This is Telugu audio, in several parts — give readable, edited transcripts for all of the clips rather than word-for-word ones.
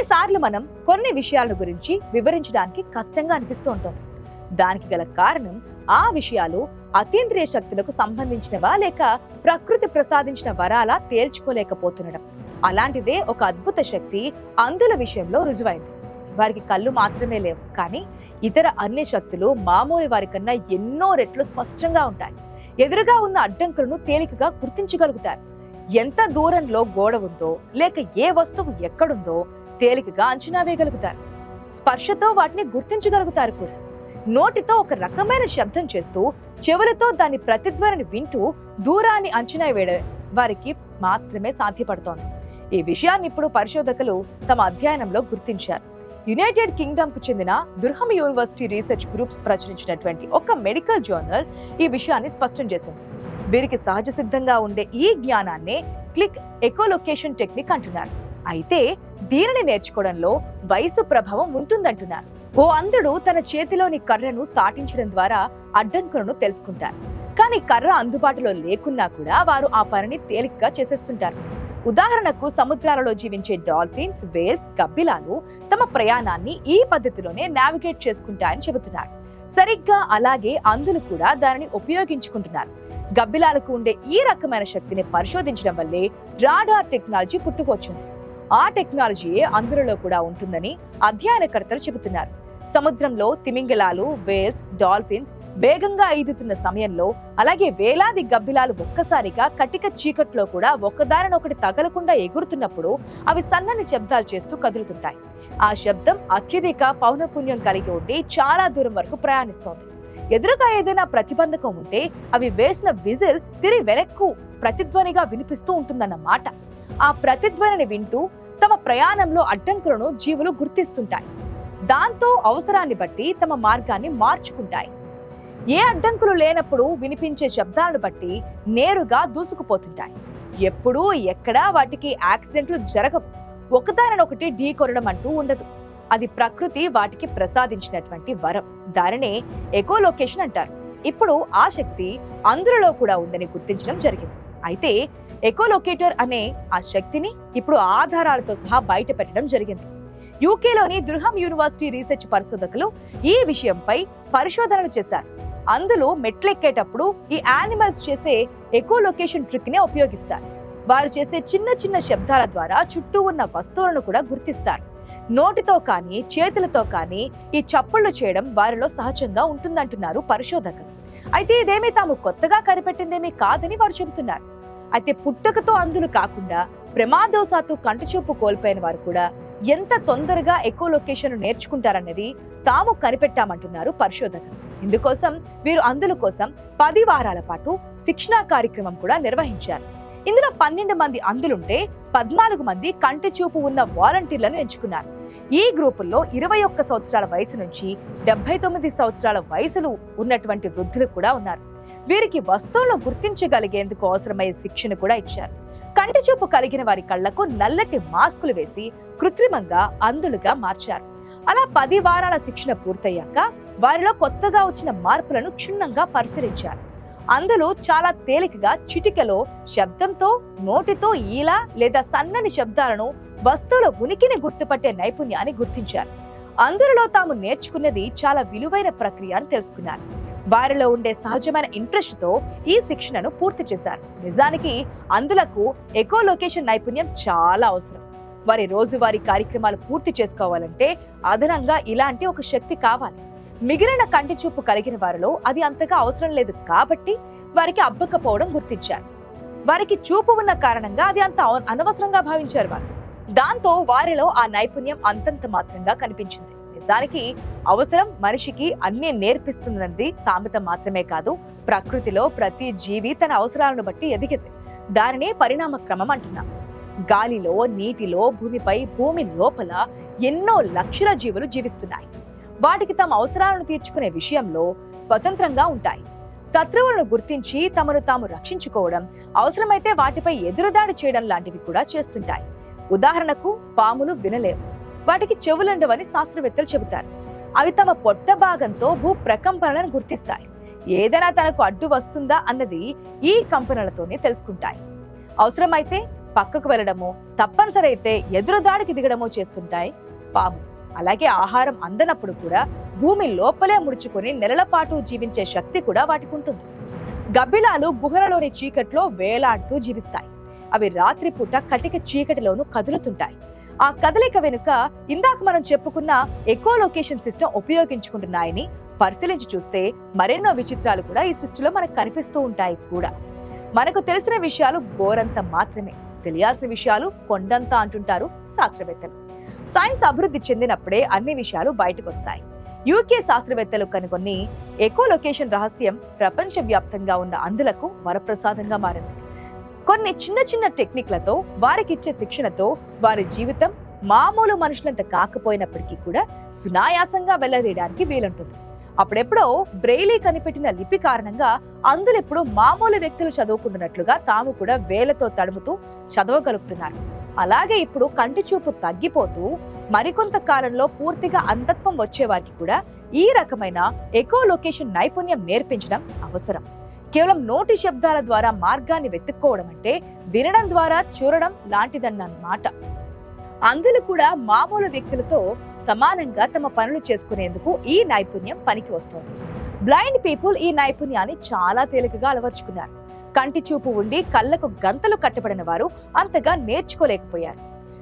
కొన్నిసార్లు మనం కొన్ని విషయాల గురించి వివరించడానికి కష్టంగా అనిపిస్తూ ఉంటుంది. దానికి గల కారణం ఆ విషయాలు అతీంద్రియ శక్తులకు సంబంధించినవా లేక ప్రకృతి ప్రసాదించిన వరాలా తేల్చుకోలేకపోతుండడం. అలాంటిదే ఒక అద్భుత శక్తి అంధుల విషయంలో రుజువైంది. వారికి కళ్ళు మాత్రమే లేవు, కానీ ఇతర అన్ని శక్తులు మామూలు వారి కన్నా ఎన్నో రెట్లు స్పష్టంగా ఉంటాయి. ఎదురుగా ఉన్న అడ్డంకులను తేలికగా గుర్తించగలుగుతారు. ఎంత దూరంలో గోడ ఉందో లేక ఏ వస్తువు ఎక్కడుందో తేలికగా అంచనా వేయగలుగుతారు. స్పర్శతో వాటిని గుర్తించగలుగుతారు కూడా. నోటితో ఒక రకమైన శబ్దం చేస్తూ చెవులతో దాని ప్రతిధ్వనిని వింటూ దూరాన్ని అంచనా వేయడం వారికి మాత్రమే సాధ్యపడుతోంది. ఈ విషయాన్ని ఇప్పుడు పరిశోధకులు తమ అధ్యయనంలో గుర్తించారు. యునైటెడ్ కింగ్డమ్ కు చెందిన దుర్హమ్ యూనివర్సిటీ రీసెర్చ్ గ్రూప్స్ ప్రచురించినటువంటి ఒక మెడికల్ జర్నల్ ఈ విషయాన్ని స్పష్టం చేసింది. వీరికి సహజ సిద్ధంగా ఉండే ఈ జ్ఞానాన్నే క్లిక్ ఎకోలొకేషన్ టెక్నిక్ అంటున్నారు. అయితే దీనిని నేర్చుకోవడంలో వయసు ప్రభావం ఉంటుందంటున్నారు. ఓ అంధుడు తన చేతిలోని కర్రను తాటించడం ద్వారా అడ్డంకులను తెలుసుకుంటారు. కానీ కర్ర అందుబాటులో లేకున్నా కూడా వారు ఆ పనిని తేలికగా చేసేస్తుంటారు. ఉదాహరణకు సముద్రాలలో జీవించే డాల్ఫిన్స్, వేల్స్, గబ్బిలాలు తమ ప్రయాణాన్ని ఈ పద్ధతిలోనే నావిగేట్ చేసుకుంటాయని చెబుతున్నారు. సరిగ్గా అలాగే అంధులు కూడా దానిని ఉపయోగించుకుంటున్నారు. గబ్బిలాలకు ఉండే ఈ రకమైన శక్తిని పరిశోధించడం వల్లే రాడార్ టెక్నాలజీ పుట్టుకొచ్చింది. ఆ టెక్నాలజీయే అంధులలో కూడా ఉంటుందని అధ్యయనకర్తలు చెబుతున్నారు. సముద్రంలో తిమింగలాలు, వేల్స్, డాల్ఫిన్స్ వేగంగా ఈదుతున్న సమయంలో, అలాగే వేలాది గబ్బిలాలు ఒక్కసారిగా కటిక చీకట్లో కూడా ఒకదానినొకటి తగలకుండా ఎగురుతున్నప్పుడు అవి సన్నని శబ్దాలు చేస్తూ కదులుతుంటాయి. ఆ శబ్దం అత్యధిక పౌనఃపున్యం కలిగి ఉండి చాలా దూరం వరకు ప్రయాణిస్తోంది. ఎదురుగా ఏదైనా ప్రతిబంధకం ఉంటే అవి వేసిన విజిల్ తిరిగి వెనక్కు ప్రతిధ్వనిగా వినిపిస్తూ ఉంటుందన్నమాట. ఆ ప్రతిధ్వనిని వింటూ తమ ప్రయాణంలో అడ్డంకులను జీవులు గుర్తిస్తుంటాయి. దాంతో అవసరాన్ని బట్టి తమ మార్గాన్ని మార్చుకుంటాయి. ఏ అడ్డంకులు లేనప్పుడు వినిపించే శబ్దాలను బట్టి నేరుగా దూసుకుపోతుంటాయి. ఎప్పుడూ ఎక్కడా వాటికి యాక్సిడెంట్లు జరగవు. ఒకదానినొకటి ఢీకొనడం అంటూ ఉండదు. అది ప్రకృతి వాటికి ప్రసాదించినటువంటి వరం. దానినే ఎకోలొకేషన్ అంటారు. ఇప్పుడు ఆ శక్తి అంధులలో కూడా ఉందని గుర్తించడం జరిగింది. అయితే ఎకోలొకేటర్ అనే ఆ శక్తిని ఇప్పుడు ఆధారాలతో సహా బయట పెట్టడం జరిగింది. యూకేలోని దుర్హమ్ యూనివర్సిటీ రీసెర్చ్ పరిశోధకులు ఈ విషయంపై పరిశోధనలు చేశారు. అంధులు మెట్లెక్కేటప్పుడు ఈ యానిమల్స్ చేసే ఎకోలొకేషన్ ట్రిక్ ని ఉపయోగిస్తారు. వారు చేసే చిన్న చిన్న శబ్దాల ద్వారా చుట్టూ ఉన్న వస్తువులను కూడా గుర్తిస్తారు. నోటితో కానీ చేతులతో కానీ ఈ చప్పుళ్లు చేయడం వారిలో సహజంగా ఉంటుందంటున్నారు పరిశోధకులు. అయితే ఇదేమీ తాము కొత్తగా కనిపెట్టిందేమీ కాదని వారు చెబుతున్నారు. అయితే పుట్టుకతో అంధులు కాకుండా ప్రమాదవశాత్తు కంటిచూపు కోల్పోయిన వారు కూడా ఎంత తొందరగా ఎకోలొకేషన్ నేర్చుకుంటారన్నది తాము కనిపెట్టామంటున్నారు పరిశోధకులు. ఇందుకోసం వీరు అంధుల కోసం 10 వారాల పాటు శిక్షణా కార్యక్రమం కూడా నిర్వహించారు. ఇందులో 12 మంది అంధులుంటే 14 మంది కంటి చూపు ఉన్న వాలంటీర్లను ఎంచుకున్నారు. ఈ గ్రూపుల్లో 21 సంవత్సరాల వయసు నుంచి 79 సంవత్సరాల వయసులు ఉన్నటువంటి వృద్ధులు కూడా ఉన్నారు. వీరికి వస్తువులను గుర్తించగలిగేందుకు అవసరమయ్యే శిక్షణ కూడా ఇచ్చారు. కంటి చూపు కలిగిన వారి కళ్లకు నల్లటి మాస్కులు వేసి కృత్రిమంగా అంధులుగా మార్చారు. అలా 10 వారాల శిక్షణ పూర్తయ్యాక వారిలో కొత్తగా వచ్చిన మార్పులను క్షుణ్ణంగా పరిశీలించారు. అంధులు చాలా తేలికగా చిటికెలో శబ్దంతో, నోటితో ఈల లేదా సన్నని శబ్దాలను, వస్తువుల ఉనికిని గుర్తుపట్టే నైపుణ్యాన్ని గుర్తించారు. అంధులలో తాము నేర్చుకున్నది చాలా విలువైన ప్రక్రియ అని తెలుసుకున్నారు. వారిలో ఉండే సహజమైన ఇంట్రెస్ట్ తో ఈ శిక్షణను పూర్తి చేశారు. నిజానికి అంధులకు ఎకోలొకేషన్ నైపుణ్యం చాలా అవసరం. వారి రోజువారీ కార్యక్రమాలు పూర్తి చేసుకోవాలంటే అదనంగా ఇలాంటి ఒక శక్తి కావాలి. మిగిలిన కంటి చూపు కలిగిన వారిలో అది అంతగా అవసరం లేదు కాబట్టి వారికి అబ్బకపోవడం గుర్తించారు. వారికి చూపు ఉన్న కారణంగా అది అంత అనవసరంగా భావించారు వారు. దాంతో వారిలో ఆ నైపుణ్యం అంతంత మాత్రంగా కనిపించింది. నిజానికి అవసరం మనిషికి అన్ని నేర్పిస్తున్నది సామెత మాత్రమే కాదు, ప్రకృతిలో ప్రతి జీవి తన అవసరాలను బట్టి ఎదిగింది. దానినే పరిణామ క్రమం అంటున్నాం. గాలిలో, నీటిలో, భూమిపై, భూమి లోపల ఎన్నో లక్షల జీవులు జీవిస్తున్నాయి. వాటికి తమ అవసరాలను తీర్చుకునే విషయంలో స్వతంత్రంగా ఉంటాయి. శత్రువులను గుర్తించి తమను తాము రక్షించుకోవడం, అవసరమైతే వాటిపై ఎదురుదాడి చేయడం లాంటివి కూడా చేస్తుంటాయి. ఉదాహరణకు పాములు వినలేవు, వాటికి చెవులుండవని శాస్త్రవేత్తలు చెబుతారు. అవి తమ పొట్ట భాగంతో భూ ప్రకంపనలను గుర్తిస్తాయి. ఏదైనా తనకు అడ్డు వస్తుందా అన్నది ఈ కంపనలతోనే తెలుసుకుంటాయి. అవసరమైతే పక్కకు వెళ్ళడమో, తప్పనిసరి అయితే ఎదురుదాడికి దిగడమో చేస్తుంటాయి పాములు. అలాగే ఆహారం అందనప్పుడు కూడా భూమి లోపలే ముడుచుకొని నెలల పాటు జీవించే శక్తి కూడా వాటికి ఉంటుంది. గబ్బిలాలు గుహలలోని చీకట్లో వేలాడుతూ జీవిస్తాయి. అవి రాత్రిపూట కటిక చీకటిలోనూ కదులుతుంటాయి. ఆ కదలిక వెనుక ఇందాక మనం చెప్పుకున్న ఎకోలొకేషన్ సిస్టమ్ ఉపయోగించుకుంటున్నాయని పరిశీలించి చూస్తే మరెన్నో విచిత్రాలు కూడా ఈ సృష్టిలో మనకు కనిపిస్తూ ఉంటాయి కూడా. మనకు తెలిసిన విషయాలు గోరంత మాత్రమే, తెలియాల్సిన విషయాలు కొండంత అంటుంటారు శాస్త్రవేత్తలు. సైన్స్ అభివృద్ధి చెందినప్పుడే అన్ని విషయాలు బయటకు వస్తాయి. యూకే శాస్త్రవేత్తలు కనుగొని ఎకోలొకేషన్ రహస్యం ప్రపంచవ్యాప్తంగా ఉన్న అందులకు వరప్రసాదంగా మారింది. కొన్ని చిన్న చిన్న టెక్నిక్లతో, వారికి ఇచ్చే శిక్షణతో వారి జీవితం మామూలు మనుషులంత కాకపోయినప్పటికీ కూడా సునాయాసంగా వెళ్లదీయడానికి వీలుంటుంది. అప్పుడెప్పుడో బ్రెయిలీ కనిపెట్టిన లిపి కారణంగా అందులెప్పుడు మామూలు వ్యక్తులు చదువుకుంటున్నట్లుగా తాము కూడా వేలతో తడుముతూ చదవగలుగుతున్నారు. అలాగే ఇప్పుడు కంటి చూపు తగ్గిపోతూ మరికొంత కాలంలో పూర్తిగా అంధత్వం వచ్చే వారికి కూడా ఈ రకమైన ఎకోలొకేషన్ నైపుణ్యం నేర్పించడం అవసరం. కేవలం నోటి శబ్దాల ద్వారా మార్గాన్ని వెతుక్కోవడం అంటే వినడం ద్వారా చూడడం లాంటిదన్నమాట. అందులు కూడా మామూలు వ్యక్తులతో సమానంగా తమ పనులు చేసుకునేందుకు ఈ నైపుణ్యం పనికి వస్తోంది. బ్లైండ్ పీపుల్ ఈ నైపుణ్యాన్ని చాలా తేలికగా అలవర్చుకున్నారు. కంటి చూపు ఉండి కళ్ళకు గంతలు కట్టబడిన వారు అంతగా నేర్చుకోలేకపోయారు.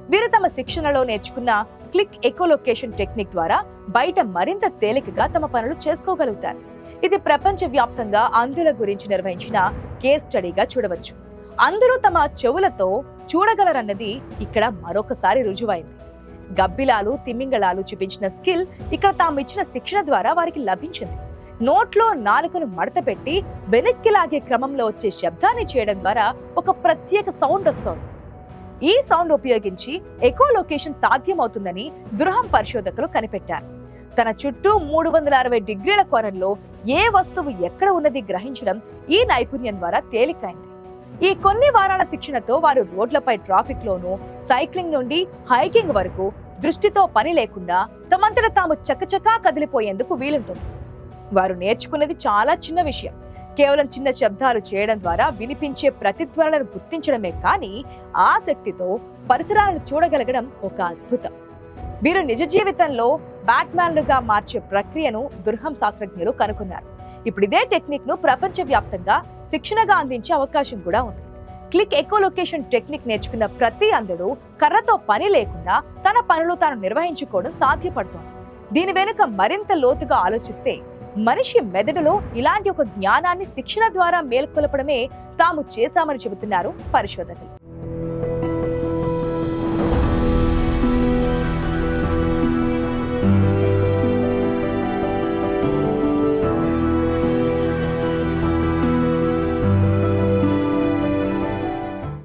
వీరు తమ శిక్షణలో నేర్చుకున్న క్లిక్ ఎకోలొకేషన్ టెక్నిక్ ద్వారా బయట మరింత తేలికగా తమ పనులు చేసుకోగలుగుతారు. ఇది ప్రపంచ వ్యాప్తంగా అంధుల గురించి నిర్వహించిన కేస్ స్టడీగా చూడవచ్చు. అందరూ తమ చెవులతో చూడగలరన్నది ఇక్కడ మరొకసారి రుజువైంది. గబ్బిలాలు, తిమింగళాలు చూపించిన స్కిల్ ఇక్కడ తాము ఇచ్చిన శిక్షణ ద్వారా వారికి లభించింది. నోట్లో నాలుకను మడత పెట్టి వెనక్కి లాగే క్రమంలో వచ్చే శబ్దాన్ని చేయడం ద్వారా ఒక ప్రత్యేక సౌండ్ వస్తోంది. ఈ సౌండ్ ఉపయోగించి ఎకోలొకేషన్ సాధ్యమవుతుందని దుర్హం పరిశోధకులు కనిపెట్టారు. తన చుట్టూ 360 డిగ్రీల కోణంలో ఏ వస్తువు ఎక్కడ ఉన్నది గ్రహించడం ఈ నైపుణ్యం ద్వారా తేలికైంది. ఈ కొన్ని వారాల శిక్షణతో వారు రోడ్లపై ట్రాఫిక్ లోనూ, సైక్లింగ్ నుండి హైకింగ్ వరకు దృష్టితో పని లేకుండా తమంతట తాము చకచకా కదిలిపోయేందుకు వీలుంటుంది. వారు నేర్చుకున్నది చాలా చిన్న విషయం. కేవలం చిన్న శబ్దాలు చేయడం ద్వారా వినిపించే ప్రతిధ్వనులను గుర్తించడమే కానీ ఆసక్తితో పరిసరాలను చూడగలగడం ఒక అద్భుతం. వీరు నిజ జీవితంలో బ్యాట్మ్యాన్లుగా మార్చే ప్రక్రియను దుర్హం శాస్త్రజ్ఞులు కనుగొన్నారు. ఇప్పుడు ఇదే టెక్నిక్ ను ప్రపంచవ్యాప్తంగా శిక్షణగా అందించే అవకాశం కూడా ఉంది. క్లిక్ ఎకోలొకేషన్ టెక్నిక్ నేర్చుకున్న ప్రతి అంధుడు కర్రతో పని లేకుండా తన పనులు తాను నిర్వహించుకోవడం సాధ్యపడుతోంది. దీని వెనుక మరింత లోతుగా ఆలోచిస్తే మనిషి మెదడులో ఇలాంటి ఒక జ్ఞానాన్ని శిక్షణ ద్వారా మేల్కొల్పడమే తాము చేశామని చెబుతున్నారు పరిశోధకులు.